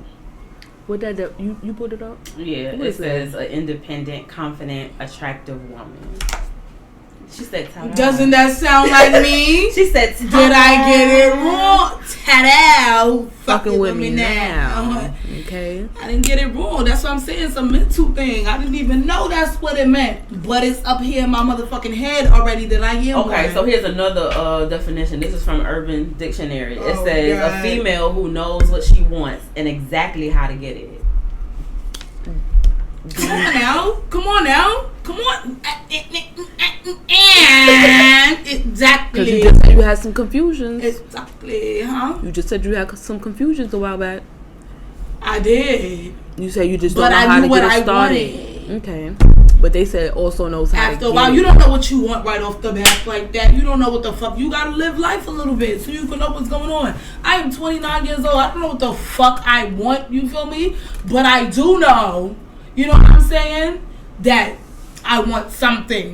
A: What that you put it up?
B: Yeah, it says an independent, confident, attractive woman. She said, ta-da.
C: Doesn't that sound like me?
B: She said, ta-da.
C: Did I get it wrong? Ta-da.
A: Fucking with me now. Okay.
C: I didn't get it wrong. That's what I'm saying. It's a mental thing. I didn't even know that's what it meant. But it's up here in my motherfucking head already that I am.
B: Okay, so here's another definition. This is from Urban Dictionary. It says, God. A female who knows what she wants and exactly how to get it.
C: Come on now. And exactly.
A: Because you just said you had some confusions.
C: Exactly, huh?
A: You just said you had some confusions a while back.
C: I did.
A: You said you just don't know how to get it started. Okay. But they said also knows how to get it.
C: After a while, you don't know what you want right off the bat like that. You don't know what the fuck. You gotta live life a little bit so you can know what's going on. I am 29 years old. I don't know what the fuck I want. You feel me? But I do know. you know what I'm saying? That I want something.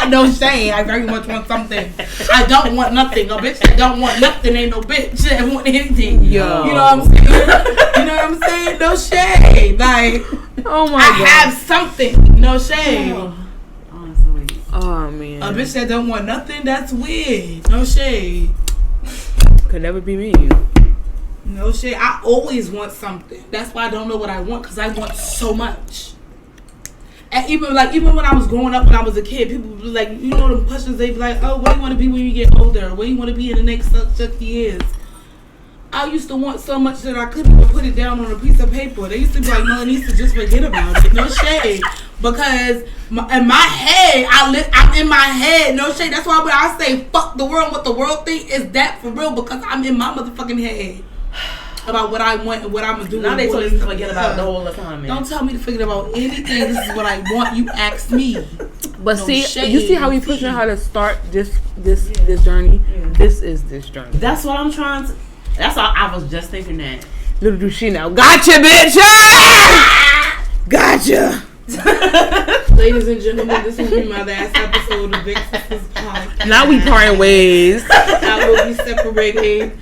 C: No shade. I very much want something. I don't want nothing. A bitch that don't want nothing ain't no bitch that want anything.
A: Yo.
C: You know what I'm saying? You know what I'm saying? No shade. Like,
A: oh my
C: God.
A: God.
C: Have something. No shade.
A: Oh man.
C: A bitch that don't want nothing, that's weird. No shade.
A: Could never be me.
C: No shade. I always want something. That's why I don't know what I want, because I want so much. And even when I was growing up, when I was a kid, people would be like, you know, the questions, they be like, oh, what do you want to be when you get older? What do you want to be in the next such years? I used to want so much that I couldn't even put it down on a piece of paper. They used to be like, no, Anissa, just forget about it. No shade. Because in my head, I'm in my head. No shade. That's why when I say fuck the world, what the world think is that for real, because I'm in my motherfucking head about what I want and what I'm going to do.
B: Now they told you to forget about the whole time, man.
C: Don't tell me to forget about anything. This is what I want. You asked me.
A: But
C: No
A: see,
C: shade.
A: you see how we pushing her to start this journey? Yeah. This is this journey.
B: That's what I'm trying to... That's all. I was just thinking that.
A: Little do she know. Gotcha, bitch! Gotcha!
C: Ladies and gentlemen, this will be my last episode of Big Sisters Podcast.
A: Now we parting ways.
C: I will be separating.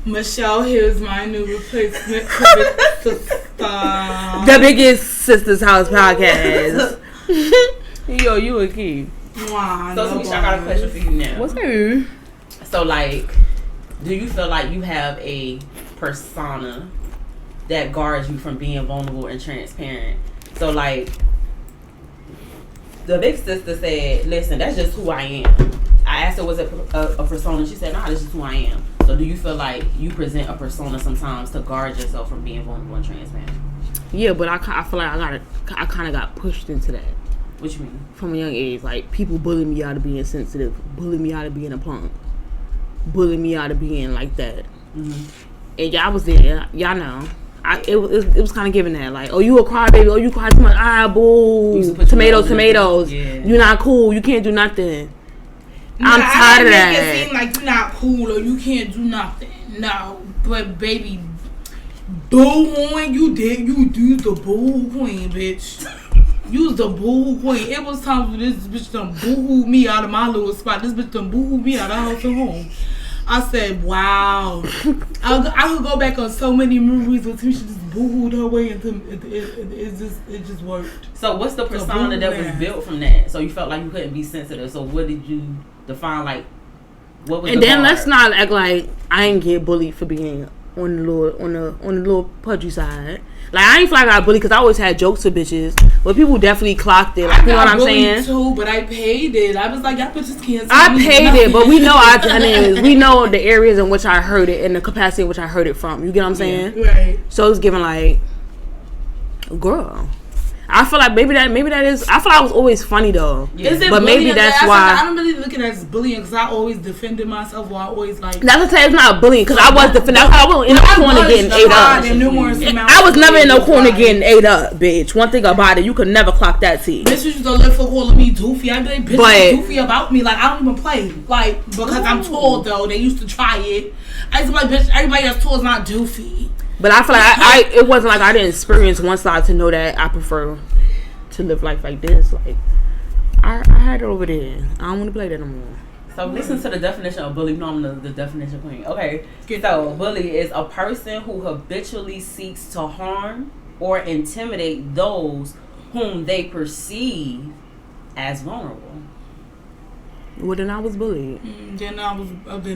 C: Michelle, here's my new replacement for Big Sister.
A: The Biggest Sisters House Podcast. Yo, you a key.
C: Wow,
B: So, Tamisha, I got a question for you now.
A: What's that?
B: So, like, do you feel like you have a persona that guards you from being vulnerable and transparent? So, like, the big sister said, listen, that's just who I am. I asked her, was it a persona? She said, nah, that's just who I am. So do you feel like you present a persona sometimes to guard yourself from being vulnerable and transparent?
A: Yeah, but I feel like I kind of got pushed into that.
B: What you mean?
A: From a young age. Like, people bully me out of being sensitive. Bully me out of being a punk. Bully me out of being like that. Mm-hmm. And y'all was there. Y'all know. It was kind of giving that. Like, oh, you a crybaby. Oh, you cry too much. Ah, boo. Tomatoes. Yeah. You not cool. You can't do nothing. I'm tired of that.
C: Make it seem like you're not cool or you can't do nothing. No, but baby, boo-hooing, you do the boo queen, bitch. You was the boo queen. It was time for this bitch to boo-hoo me out of my little spot. This bitch to boo-hoo me out of house and home. I said, wow. I could go back on so many movies where Tamisha just boo-hooed her way into it just worked.
B: So what's the persona that was built from that? So you felt like you couldn't be sensitive. So what did you define, like, what was
A: and
B: the
A: then
B: bar?
A: Let's not act like I ain't get bullied for being on the little pudgy side. Like, I ain't feel like I got bullied because I always had jokes with bitches, but people definitely clocked it. Like, you know what I'm saying?
C: Too, but I paid it. I was like, y'all bitches can't.
A: I paid it, but we know our dynamics. We know the areas in which I heard it and the capacity in which I heard it from. You get what I'm saying?
C: Yeah, right.
A: So it's giving like, girl. I feel like maybe that is. I feel like I was always funny though.
C: Yeah. Is it
A: but maybe that's why.
C: I don't really look at it as bullying because I always defended myself, or I always like.
A: That's what I say. It's not bullying because I was defending. I was in the corner getting ate up. I was never in no corner getting ate up, bitch. One thing about it, you could never clock that tea.
C: Bitch used to live for calling me doofy. I'd be like, bitch, doofy about me. Like, I don't even play. Like, because I'm tall though. They used to try it. I used to be like, bitch, everybody that's tall is not doofy.
A: But I feel like it wasn't like I didn't experience one side to know that I prefer to live life like this. Like, I had it over there. I don't want to play that no more.
B: So listen to the definition of bully. No, I'm the definition queen. Okay. So bully is a person who habitually seeks to harm or intimidate those whom they perceive as vulnerable.
A: Well, then I was bullied.
C: Then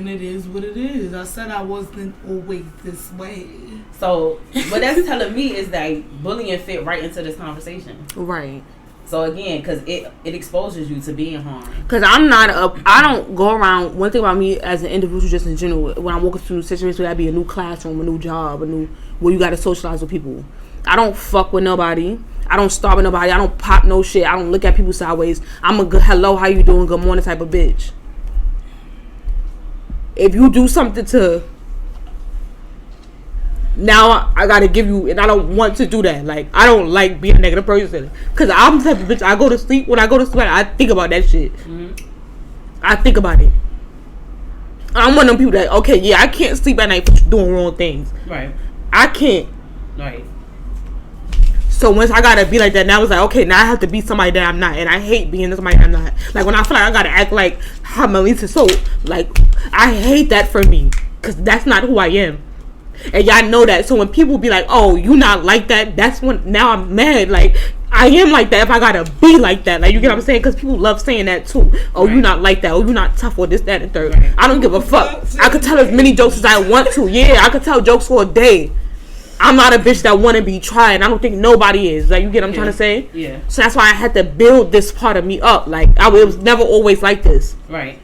C: it is what it is. I said I wasn't always this way.
B: So what that's telling me is that bullying fit right into this conversation.
A: Right.
B: So again, because it exposes you to being harmed.
A: Because I don't go around. One thing about me as an individual, just in general, when I'm walking through situations where that be a new classroom, a new job, where you got to socialize with people. I don't fuck with nobody. I don't starve with nobody. I don't pop no shit. I don't look at people sideways. I'm a good hello, how you doing, good morning type of bitch. If you do something to, now I gotta give you, and I don't want to do that. Like, I don't like being a negative person. Because I'm the type of bitch, I go to sleep, when I go to sleep, I think about that shit. Mm-hmm. I think about it. I'm one of them people that, okay, yeah, I can't sleep at night for doing wrong things.
B: Right.
A: I can't.
B: Right.
A: So once I gotta be like that, now I was like, okay, now I have to be somebody that I'm not, and I hate being somebody that I'm not. Like when I feel like I gotta act like how Melissa, so like I hate that for me, cause that's not who I am, and y'all know that. So when people be like, oh, you not like that, that's when now I'm mad. Like I am like that if I gotta be like that. Like you get what I'm saying? Cause people love saying that too. Oh, you not like that. Oh, you not tough or this, that, and third. I don't give a fuck. I could tell as many jokes as I want to. Yeah, I could tell jokes for a day. I'm not a bitch that want to be tried. I don't think nobody is. Like, you get what I'm trying to say?
B: Yeah.
A: So that's why I had to build this part of me up. Like, it was never always like this.
B: Right.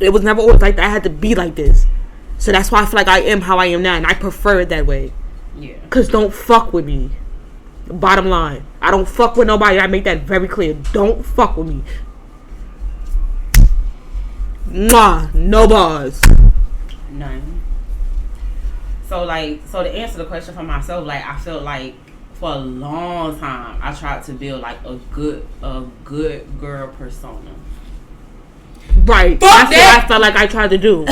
A: It was never always like that. I had to be like this. So that's why I feel like I am how I am now. And I prefer it that way.
B: Yeah.
A: Because don't fuck with me. Bottom line. I don't fuck with nobody. I make that very clear. Don't fuck with me. Mwah. No bars.
B: None. So to answer the question for myself, like, I felt like for a long time I tried to build like a good girl persona.
A: Right. That's what I felt like I tried to do.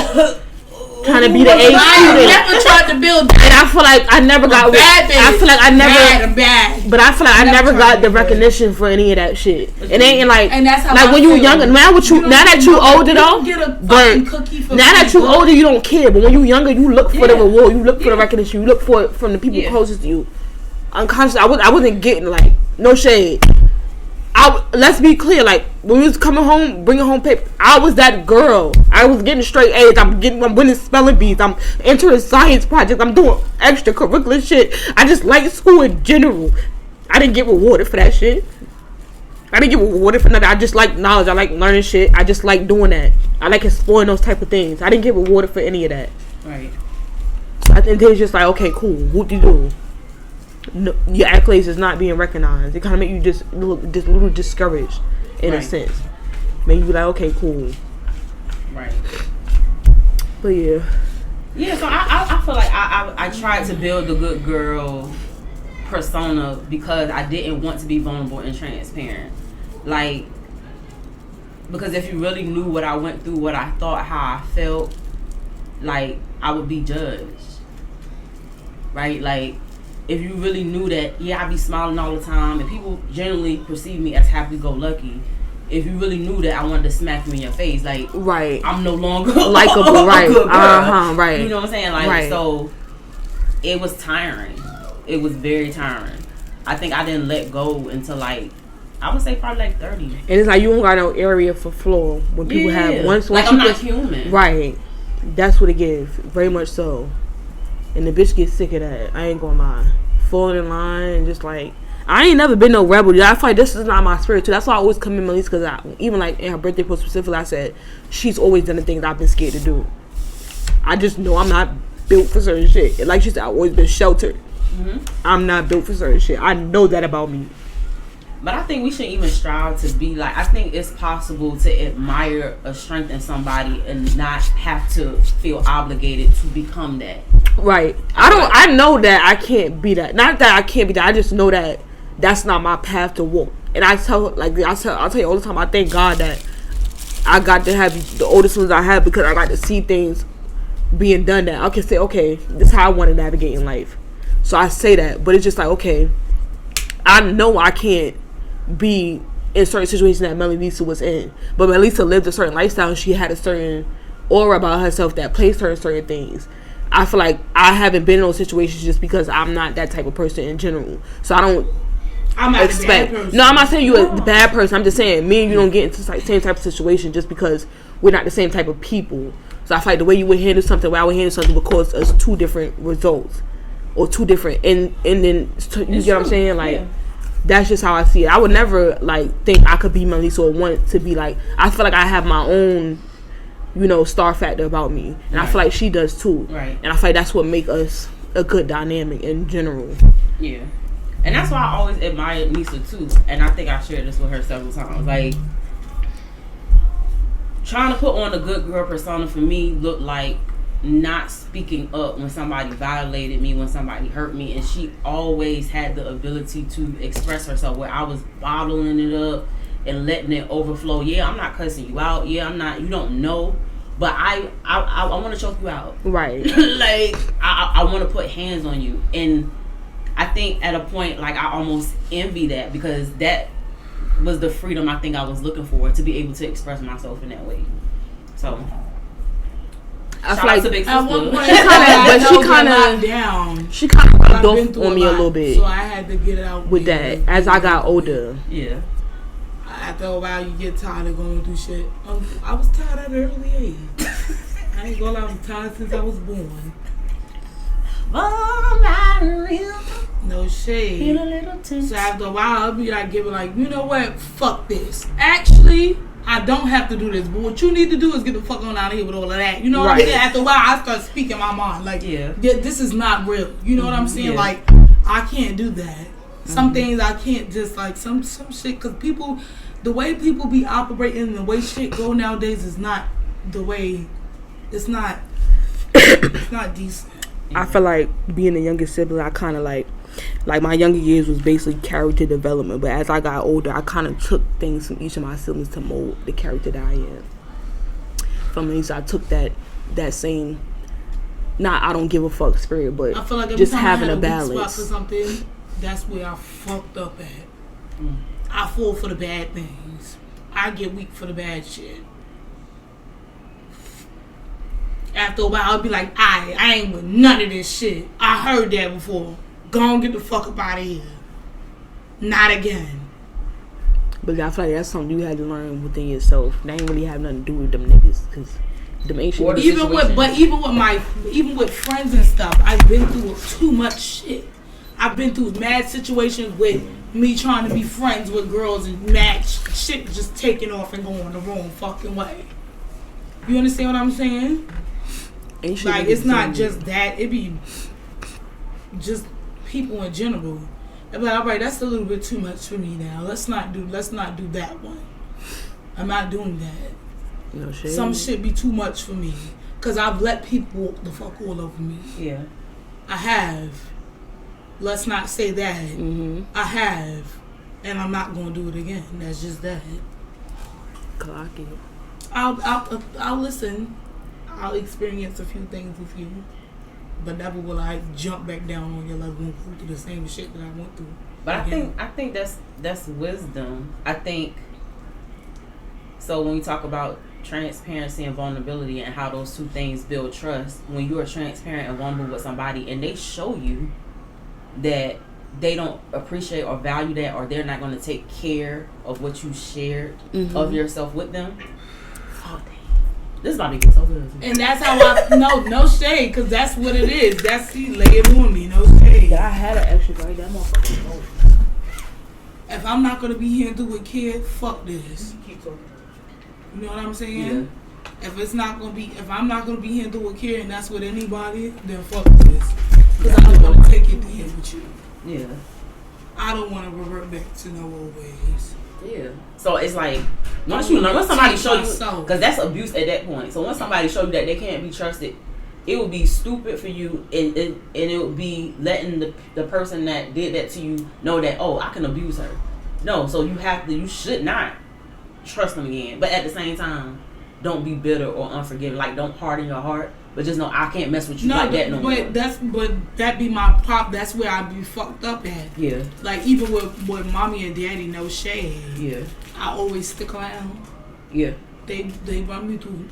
A: Trying to be the A student.
C: I never tried to build that.
A: And I feel like I never got. I feel like I never.
C: Bad.
A: But I feel like I never got the recognition for any of that shit. It ain't like.
C: And that's how
A: like when you were younger. Now that you older though.
C: Get a
A: but
C: cookie for
A: now that you older, you don't care. But when you younger, you look for the reward. You look for the recognition. You look for it from the people closest to you. Unconscious. I wasn't getting like no shade. Let's be clear, like when we was coming home, bringing home paper, I was that girl. I was getting straight A's. I'm winning spelling bees. I'm entering science projects. I'm doing extracurricular shit. I just like school in general. I didn't get rewarded for that shit. I didn't get rewarded for nothing. I just like knowledge. I like learning shit. I just like doing that. I like exploring those type of things. I didn't get rewarded for any of that.
B: Right.
A: So I think they was just like, okay, cool. What do you do? No, your accolades is not being recognized. It kind of make you just a little discouraged in a sense. Make you be like, okay, cool.
B: Right.
A: But yeah.
B: Yeah, so I feel like I tried to build the good girl persona because I didn't want to be vulnerable and transparent. Like, because if you really knew what I went through, what I thought, how I felt, like, I would be judged. Right? Like, if you really knew that, I be smiling all the time, and people generally perceive me as happy-go-lucky. If you really knew that, I wanted to smack you in your face, like,
A: right,
B: I'm no longer
A: likable, right?
B: Right. You know what I'm saying? Like, so it was tiring. It was very tiring. I think I didn't let go until like, I would say probably like 30.
A: And it's like you don't got no area for flaw when people have once
B: like I'm not human.
A: Right. That's what it gives. Very much so. And the bitch gets sick of that. I ain't gonna lie. Falling in line and just like, I ain't never been no rebel. I feel like this is not my spirit too. That's why I always come in Melissa, because even like in her birthday post specifically, I said she's always done the things I've been scared to do. I just know I'm not built for certain shit. And like she said, I've always been sheltered. Mm-hmm. I'm not built for certain shit. I know that about me.
B: But I think we shouldn't even strive to be like, I think it's possible to admire a strength in somebody and not have to feel obligated to become that.
A: Right. I know that I can't be that. Not that I can't be that. I just know that that's not my path to walk. And I'll tell you all the time, I thank God that I got to have the oldest ones I have, because I got to see things being done that I can say, okay, this is how I want to navigate in life. So I say that, but it's just like, okay, I know I can't be in certain situations that Melissa was in, but Melissa lived a certain lifestyle and she had a certain aura about herself that placed her in certain things. I feel like I haven't been in those situations just because I'm not that type of person in general. So I'm not expect. No, I'm not saying you're a bad person. I'm just saying me and you don't get into the same type of situation just because we're not the same type of people. So I feel like the way you would handle something, the way I would handle something, would cause us two different results or two different. And then you get what I'm saying? Like, that's just how I see it. I would never like think I could be Melissa or want to be like. I feel like I have my own, star factor about me, and I feel like she does too.
B: Right. And
A: I feel like that's what make us a good dynamic in general.
B: Yeah. And that's why I always admired Nisa too. And I think I shared this with her several times. Like, trying to put on a good girl persona for me looked like not speaking up when somebody violated me, when somebody hurt me. And she always had the ability to express herself, where I was bottling it up and letting it overflow. Yeah, I'm not cussing you out. Yeah, I'm not, you don't know. But I want to choke you out.
A: Right.
B: Like, I want to put hands on you. And I think at a point, like, I almost envy that, because that was the freedom I think I was looking for, to be able to express myself in that way. So
A: I
B: shout
A: feel
B: out
A: like
B: to Big
C: At one
B: Sister.
C: point,
A: she kind of
C: I've been
A: rubbed
C: through
A: on me a little bit,
C: so I had to get it out
A: with that as I got older.
B: Yeah.
C: After a while, you get tired of going through shit. I was tired at an early age. I ain't gonna lie, I was tired since I was born. No shade. So after a while, I'll be like, giving like, you know what? Fuck this. Actually, I don't have to do this. But what you need to do is get the fuck on out of here with all of that. You know what I'm saying? After a while, I start speaking my mind. Like, this is not real. You know what I'm saying? Like, I can't do that. Some things I can't just, like, some shit. Because people, the way people be operating and the way shit go nowadays is not the way, it's not decent.
A: I feel like being the youngest sibling, I kind of like my younger years was basically character development. But as I got older, I kind of took things from each of my siblings to mold the character that I am. From me, so I took that same, not I don't give a fuck spirit, but
C: I feel like
A: just
C: time
A: having
C: I had
A: a balance.
C: Weak spot for something, that's where I fucked up at. I fall for the bad things. I get weak for the bad shit. After a while, I'll be like, I ain't with none of this shit. I heard that before. Go on, get the fuck up out of here. Not again.
A: But I feel like that's something you had to learn within yourself. That ain't really have nothing to do with them niggas, cause them ain't shit.
C: Even with friends and stuff, I've been through too much shit. I've been through mad situations with me trying to be friends with girls and mad shit just taking off and going the wrong fucking way. You understand what I'm saying? Like, it's not just that. It be just people in general. I'm like, all right, that's a little bit too much for me now. Let's not do that one. I'm not doing that.
A: No shit.
C: Some shit be too much for me. Because I've let people walk the fuck all over me.
B: Yeah.
C: I have. Let's not say that.
A: Mm-hmm.
C: I have. And I'm not going to do it again. That's just that.
A: Clock it.
C: I'll listen. I'll experience a few things with you, but never will I jump back down on your level and go through the same shit that I went through.
B: But I think that's wisdom. I think so. When we talk about transparency and vulnerability and how those two things build trust, when you are transparent and vulnerable with somebody and they show you that they don't appreciate or value that, or they're not going to take care of what you shared of yourself with them. Oh, damn. This is about to get so good.
C: And that's how no shade, because that's what it is. That's he lay it on me, no shade.
A: I had an extra right that motherfucker.
C: If I'm not going to be here and do a kid, fuck this.
A: Keep talking.
C: You know what I'm saying? Yeah. If I'm not going to be here and do a kid and that's with anybody, then fuck this. Because I don't want to take it to him with you.
B: Yeah.
C: I don't want to revert back to no old ways.
B: Yeah. So it's like, once somebody show you, because that's abuse at that point. So once somebody show you that they can't be trusted, it would be stupid for you, and it would be letting the person that did that to you know that, oh, I can abuse her. No, so you should not trust them again. But at the same time, don't be bitter or unforgiving. Like, don't harden your heart. But just know I can't mess with you like that no more.
C: But that be my pop. That's where I be fucked up at. Yeah. Like, even with mommy and daddy, no shade. Yeah. I always stick around. Yeah. They run me through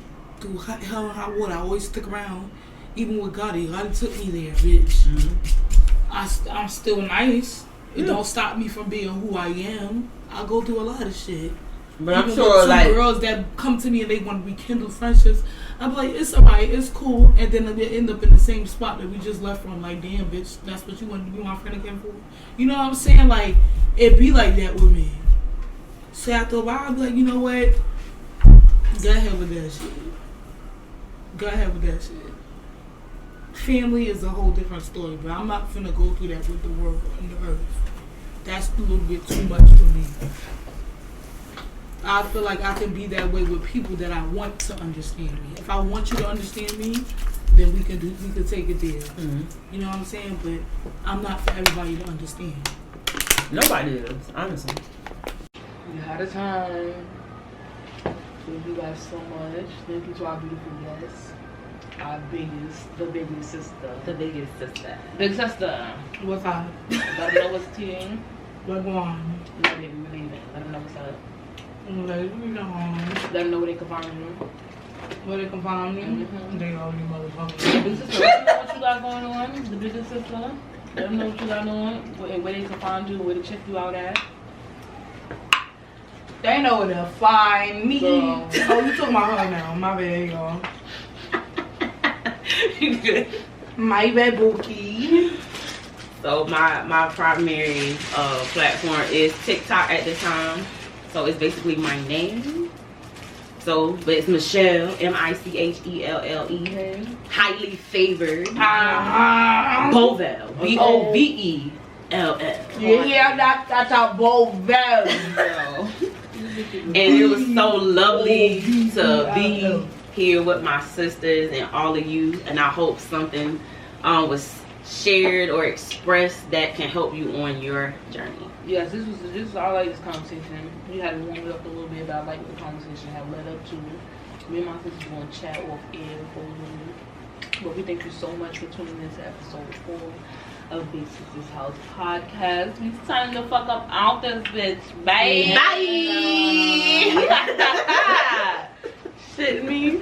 C: hell and high water. I always stick around. Even with Gotti took me there, bitch. Mm-hmm. I'm still nice. It don't stop me from being who I am. I go through a lot of shit.
B: But I'm sure, like,
C: girls that come to me and they want to rekindle friendships, I'm like, it's alright, it's cool, and then we end up in the same spot that we just left from. Like, damn, bitch, that's what you wanted to be my friend again for? You know what I'm saying? Like, it be like that with me. So after a while, I'll be like, you know what? Go ahead with that shit. Go ahead with that shit. Family is a whole different story, but I'm not finna go through that with the world and the earth. That's a little bit too much for me. I feel like I can be that way with people that I want to understand me. If I want you to understand me, then we can take it there. Mm-hmm. You know what I'm saying? But I'm not for everybody to understand.
B: Nobody is, honestly.
A: We had a time. Thank you guys so much. Thank you to our beautiful guests. our the biggest sister.
B: The biggest sister.
A: Big sister.
C: What's up?
A: Let them know what's tea.
C: What's going on?
A: No, baby, we're leaving. Let them know what's up.
C: Let
A: Let them know where they can find you.
C: where they can find me.
A: Mhm.
C: They already motherfuckers.
A: The big sister, let them know what you got going on. The biggest sister. Let them know what you got going. Where they can find you. Where to check you out at.
C: They know where to find me.
A: Girl.
C: Oh, you took my heart now. My bad, y'all.
B: You good?
C: My bad, Bookie.
B: So my primary platform is TikTok at the time. So it's basically my name. So, but it's Michelle, Michelle. Highly favored. Bovell. Bovell.
C: You hear that? That's a Bovell.
B: And it was so lovely to be here with my sisters and all of you. And I hope something was shared or expressed that can help you on your journey.
A: Yes, this is I like this conversation. We had to warm it up a little bit about like what the conversation had led up to. Me and my sisters going to chat off air for a minute. But we thank you so much for tuning in to episode 4 of Big Sisters House Podcast. We signing the fuck up out this bitch. Bye.
B: Bye.
A: Shit me.